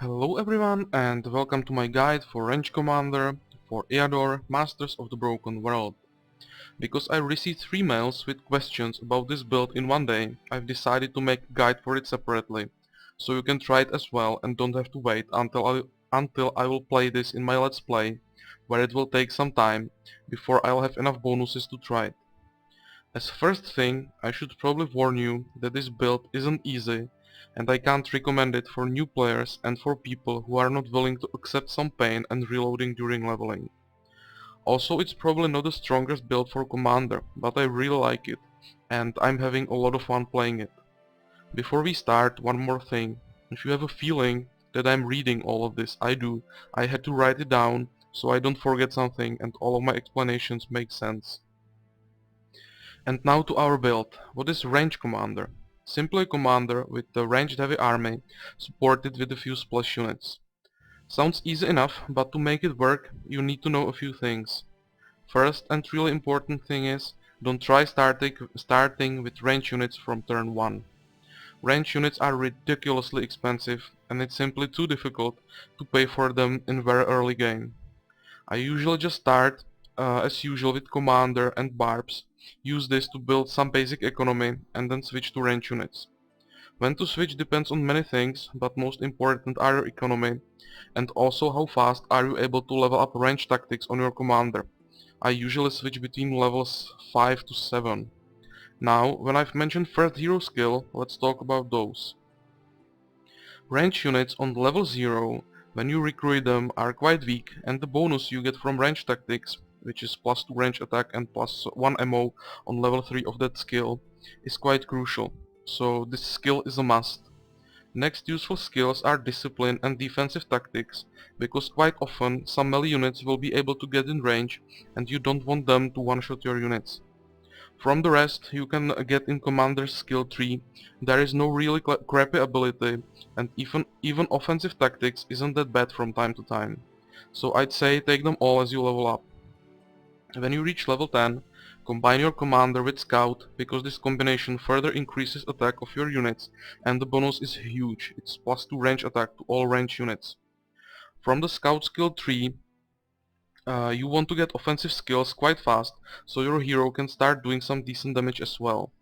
Hello everyone and welcome to my guide for Range Commander for Eador, Masters of the Broken World. Because I received 3 mails with questions about this build in one day, I've decided to make a guide for it separately, so you can try it as well and don't have to wait until I will play this in my Let's Play, where it will take some time before I'll have enough bonuses to try it. As first thing, I should probably warn you that this build isn't easy and I can't recommend it for new players and for people who are not willing to accept some pain and reloading during leveling. Also, it's probably not the strongest build for Commander, but I really like it and I'm having a lot of fun playing it. Before we start, one more thing. If you have a feeling that I'm reading all of this, I do. I had to write it down so I don't forget something and all of my explanations make sense. And now to our build. What is Range Commander? Simply a commander with a ranged heavy army, supported with a few splash units. Sounds easy enough, but to make it work, you need to know a few things. First and really important thing is, don't try starting with range units from turn 1. Range units are ridiculously expensive, and it's simply too difficult to pay for them in very early game. I usually just start, as usual, with commander and barbs, use this to build some basic economy and then switch to range units. When to switch depends on many things, but most important are your economy and also how fast are you able to level up range tactics on your commander. I usually switch between levels 5 to 7. Now, when I've mentioned first hero skill, let's talk about those. Range units on level 0, when you recruit them, are quite weak, and the bonus you get from range tactics, which is plus 2 range attack and plus 1 ammo on level 3 of that skill, is quite crucial. So this skill is a must. Next useful skills are discipline and defensive tactics, because quite often some melee units will be able to get in range and you don't want them to one-shot your units. From the rest you can get in Commander's skill tree. There is no really crappy ability and even offensive tactics isn't that bad from time to time. So I'd say take them all as you level up. When you reach level 10, combine your Commander with Scout because this combination further increases attack of your units and the bonus is huge, it's plus 2 range attack to all range units. From the Scout skill tree, you want to get offensive skills quite fast, so your hero can start doing some decent damage as well.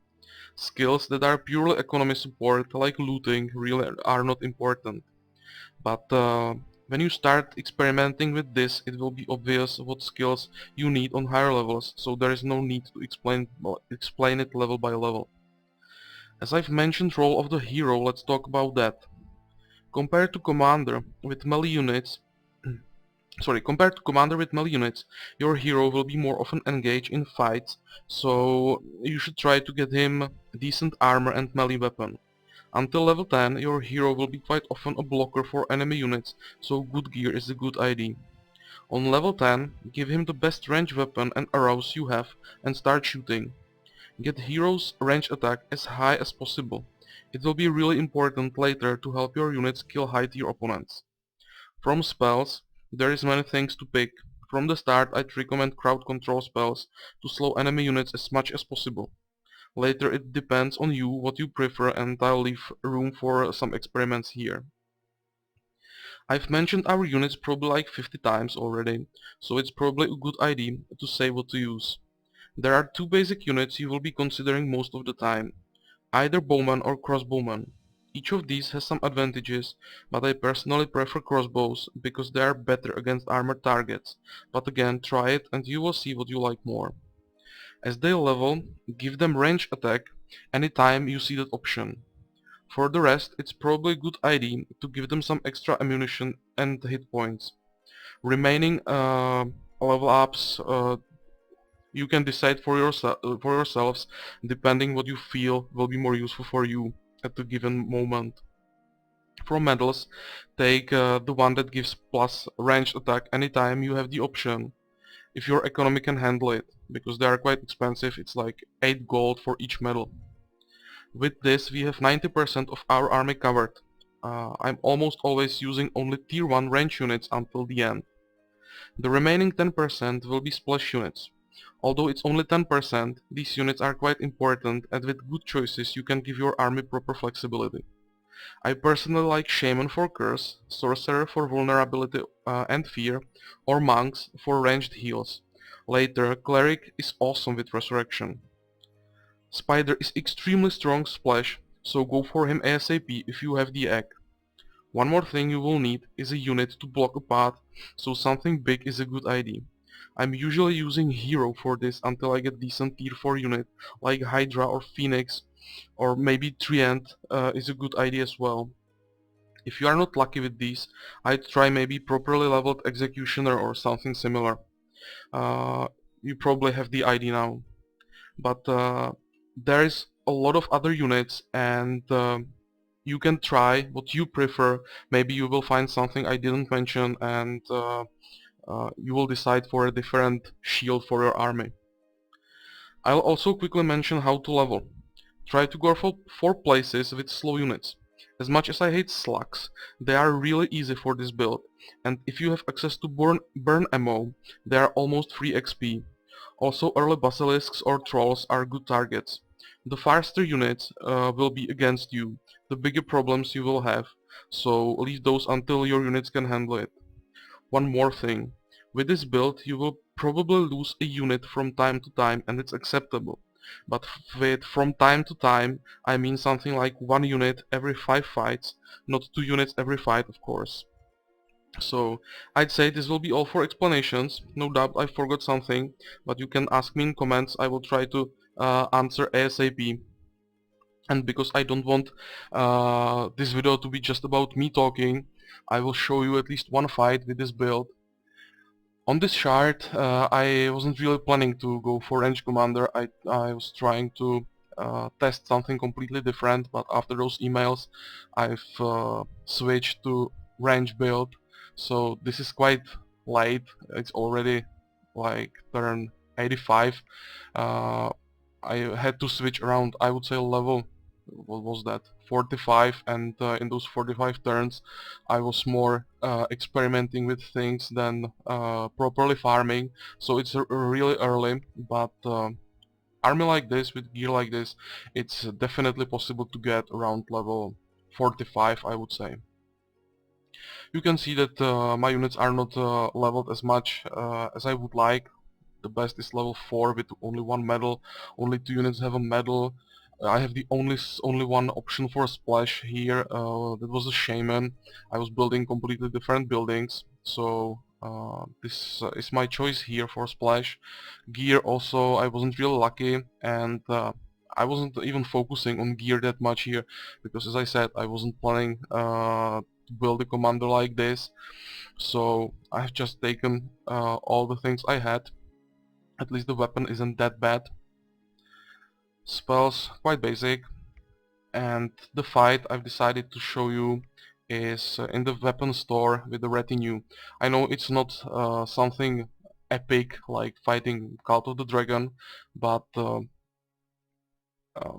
Skills that are purely economy support, like looting, really are not important. But when you start experimenting with this, it will be obvious what skills you need on higher levels, so there is no need to explain it level by level. As I've mentioned role of the hero, let's talk about that. Compared to Commander with melee units, your hero will be more often engaged in fights, so you should try to get him decent armor and melee weapon. Until level 10, your hero will be quite often a blocker for enemy units, so good gear is a good idea. On level 10, give him the best range weapon and arrows you have and start shooting. Get hero's range attack as high as possible. It will be really important later to help your units kill high tier opponents. From spells, there is many things to pick. From the start, I'd recommend crowd control spells to slow enemy units as much as possible. Later it depends on you what you prefer and I'll leave room for some experiments here. I've mentioned our units probably like 50 times already, so it's probably a good idea to say what to use. There are 2 basic units you will be considering most of the time, either bowman or crossbowman. Each of these has some advantages, but I personally prefer crossbows because they are better against armored targets, but again try it and you will see what you like more. As they level, give them range attack anytime you see that option. For the rest, it's probably a good idea to give them some extra ammunition and hit points. Remaining level ups you can decide for yourselves depending what you feel will be more useful for you at the given moment. From medals, take the one that gives plus ranged attack anytime you have the option, if your economy can handle it, because they are quite expensive, it's like 8 gold for each medal. With this we have 90% of our army covered. I'm almost always using only tier 1 range units until the end. The remaining 10% will be splash units. Although it's only 10%, these units are quite important and with good choices you can give your army proper flexibility. I personally like Shaman for Curse, Sorcerer for Vulnerability and Fear, or Monks for ranged heals. Later, Cleric is awesome with Resurrection. Spider is extremely strong splash, so go for him ASAP if you have the egg. One more thing you will need is a unit to block a path, so something big is a good idea. I'm usually using Hero for this until I get decent tier 4 unit, like Hydra or Phoenix, or maybe Treant is a good idea as well. If you are not lucky with these, I'd try maybe properly leveled Executioner or something similar. Uh, you probably have the idea now. But there is a lot of other units, and you can try what you prefer. Maybe you will find something I didn't mention, and you will decide for a different shield for your army. I'll also quickly mention how to level. Try to go for places with slow units. As much as I hate slugs, they are really easy for this build, and if you have access to burn ammo, they are almost free XP. Also, early basilisks or trolls are good targets. The faster units will be against you, the bigger problems you will have, so leave those until your units can handle it. One more thing, with this build you will probably lose a unit from time to time, and it's acceptable. But with from time to time, I mean something like 1 unit every 5 fights, not 2 units every fight, of course. So I'd say this will be all for explanations. No doubt I forgot something, but you can ask me in comments. I will try to answer ASAP. And because I don't want this video to be just about me talking, I will show you at least one fight with this build. On this chart, I wasn't really planning to go for range commander. I was trying to test something completely different, but after those emails I've switched to range build. So this is quite late, it's already like turn 85. Uh, I had to switch around, I would say level, what was that, 45, and in those 45 turns I was more experimenting with things than properly farming, so it's really early, but army like this, with gear like this, it's definitely possible to get around level 45, I would say. You can see that my units are not leveled as much as I would like. The best is level 4 with only 1 medal, only 2 units have a medal. I have the only one option for a splash here, that was a shaman. I was building completely different buildings, so this is my choice here for splash. Gear also, I wasn't really lucky, and I wasn't even focusing on gear that much here, because as I said, I wasn't planning to build a commander like this, so I've just taken all the things I had. At least the weapon isn't that bad. Spells, quite basic. And the fight I've decided to show you is in the weapon store with the retinue. I know it's not something epic like fighting Cult of the Dragon, but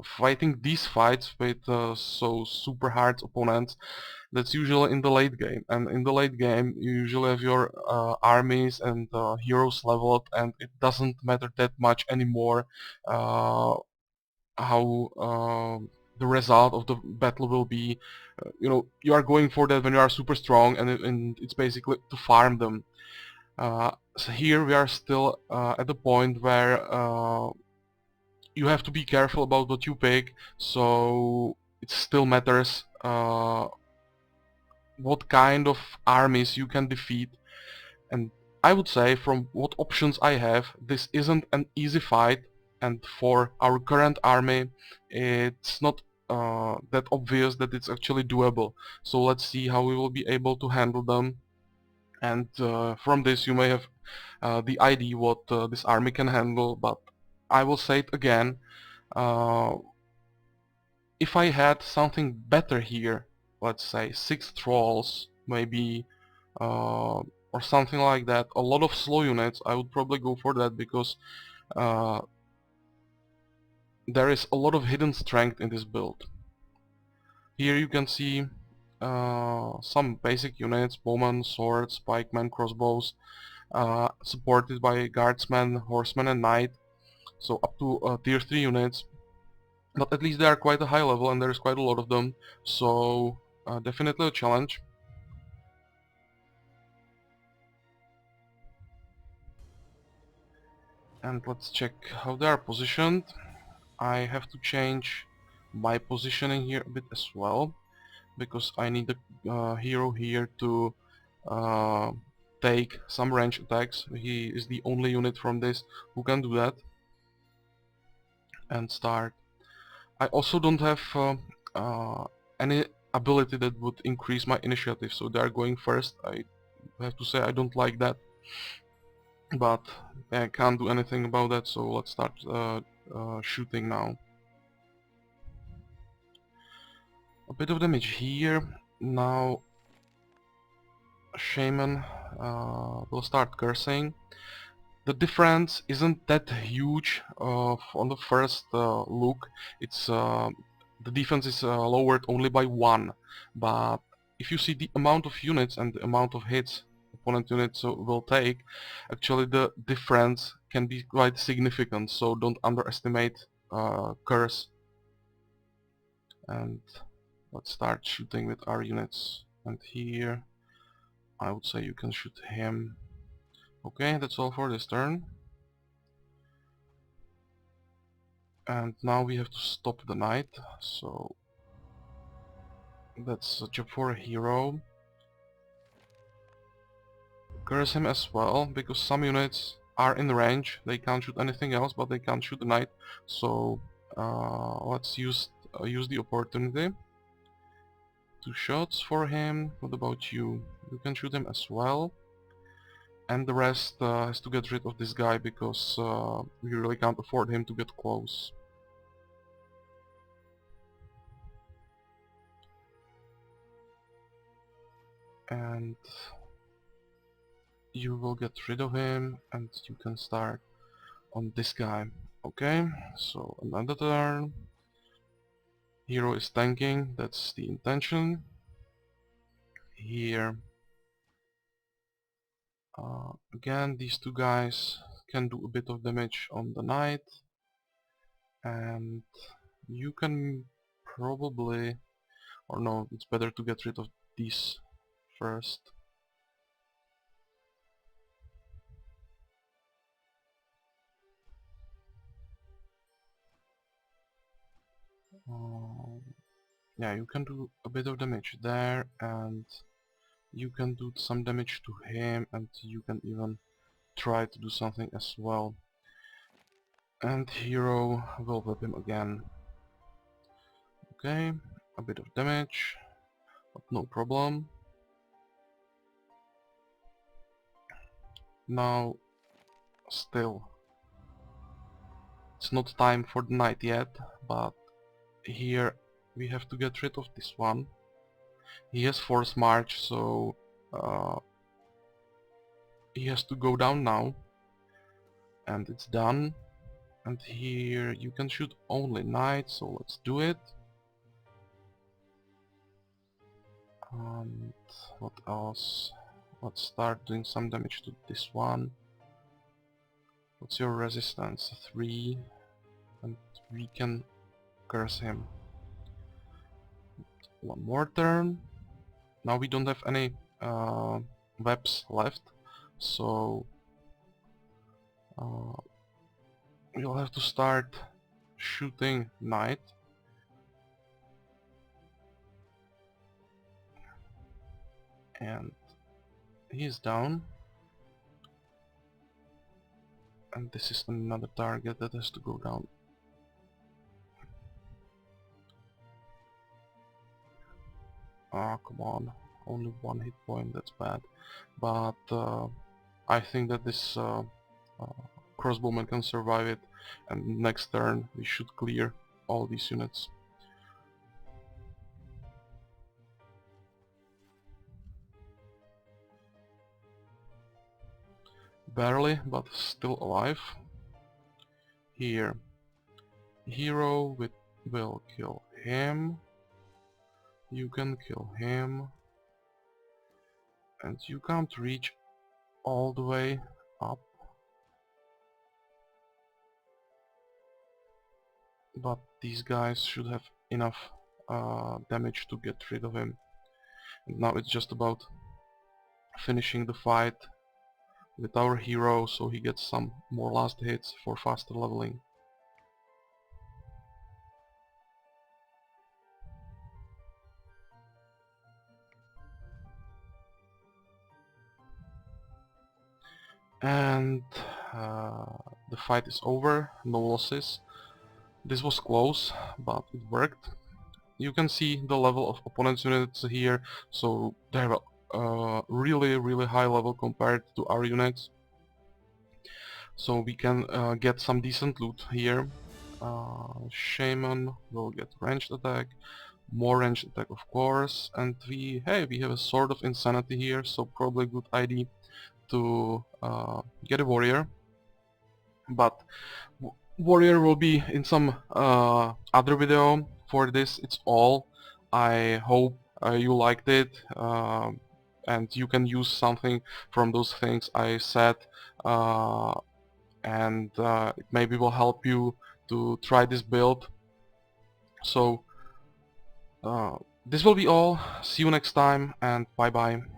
fighting these fights with so super hard opponents, that's usually in the late game, and in the late game you usually have your armies and heroes leveled, and it doesn't matter that much anymore how the result of the battle will be. You know, you are going for that when you are super strong, and it's basically to farm them. So here we are still at the point where you have to be careful about what you pick, so it still matters what kind of armies you can defeat. And I would say, from what options I have, this isn't an easy fight, and for our current army it's not that obvious that it's actually doable. So let's see how we will be able to handle them, and from this you may have the idea what this army can handle. But I will say it again, uh, if I had something better here, let's say 6 trolls, maybe, or something like that, a lot of slow units, I would probably go for that, because uh, there is a lot of hidden strength in this build. Here you can see some basic units: bowmen, swords, pikemen, crossbows, supported by guardsmen, horsemen and knight, so up to tier 3 units. But at least they are quite a high level and there is quite a lot of them, so definitely a challenge. And let's check how they are positioned. I have to change my positioning here a bit as well, because I need a hero here to uh, take some range attacks. He is the only unit from this who can do that. And start. I also don't have any ability that would increase my initiative, so they are going first. I have to say I don't like that, but I can't do anything about that, so let's start shooting now. A bit of damage here. Now Shaman will start cursing. The difference isn't that huge on the first look. It's the defense is lowered only by 1, but if you see the amount of units and the amount of hits opponent units will take, actually the difference can be quite significant, so don't underestimate curse. And let's start shooting with our units. And here I would say you can shoot him. Okay, that's all for this turn. And now we have to stop the knight, so that's a job for a hero. Curse him as well, because some units are in range, they can't shoot anything else, but they can't shoot the knight, so let's use the opportunity. 2 shots for him. What about you? You can shoot him as well. And the rest has to get rid of this guy, because we really can't afford him to get close. And you will get rid of him, and you can start on this guy. Okay, so another turn. Hero is tanking, that's the intention. Here, again, these 2 guys can do a bit of damage on the knight. And you can probably, or no, it's better to get rid of these first. Yeah, you can do a bit of damage there, and you can do some damage to him, and you can even try to do something as well. And hero will whip him again. Okay, a bit of damage, but no problem. Now, still, it's not time for the knight yet, but here we have to get rid of this one. He has force march, so he has to go down now, and it's done. And here you can shoot only knight, so let's do it. And what else? Let's start doing some damage to this one. What's your resistance? 3. And we can curse him. One more turn. Now we don't have any webs left, so we'll have to start shooting knight. And he's down. And this is another target that has to go down. Ah, come on. Only 1 hit point, that's bad. But I think that this crossbowman can survive it, and next turn we should clear all these units. Barely, but still alive. Here, hero will kill him. You can kill him. And you can't reach all the way up. but these guys should have enough damage to get rid of him. And now it's just about finishing the fight with our hero so he gets some more last hits for faster leveling. And the fight is over, no losses. This was close, but it worked. You can see the level of opponent's units here, so they have a really high level compared to our units. So we can get some decent loot here. Shaman will get ranged attack, more ranged attack of course, and we have a Sword of Insanity here, so probably a good idea to get a warrior. But warrior will be in some other video. For this it's all. I hope you liked it and you can use something from those things I said, and it maybe will help you to try this build. So this will be all. See you next time and bye bye.